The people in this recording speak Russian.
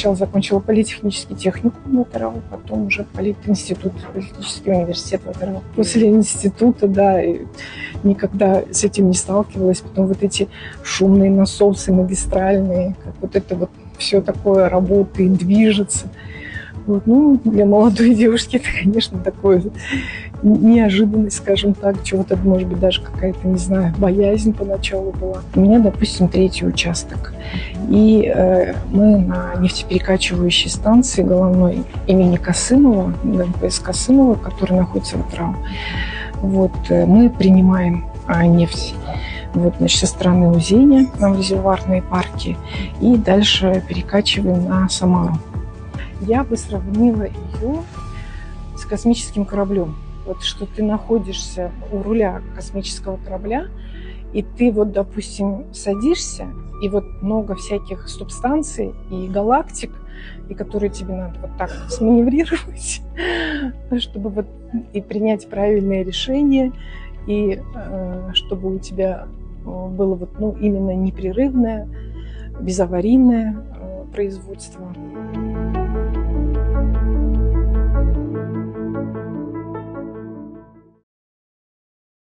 сначала закончила политехнический техникум в ТРО, потом уже политинститут, политехнический университет в ТРО. После института, да, никогда с этим не сталкивалась. Потом вот эти шумные насосы магистральные, как вот это вот все такое работает, движется. Вот, ну, для молодой девушки это, конечно, такое неожиданность, скажем так, чего-то, может быть, даже какая-то, не знаю, боязнь поначалу была. У меня, допустим, 3-й участок. И мы на нефтеперекачивающей станции головной имени Касымова, НПС Касымова, который находится в ТРАУ. Вот, мы принимаем нефть. Вот, значит, со стороны Узеня, на резервуарные парки, и дальше перекачиваем на Самару. Я бы сравнила ее с космическим кораблем. Вот что ты находишься у руля космического корабля, и ты вот, допустим, садишься, и вот много всяких субстанций и галактик, и которые тебе надо вот так сманеврировать, чтобы вот и принять правильное решение, и чтобы у тебя было вот, ну, именно непрерывное, безаварийное производство.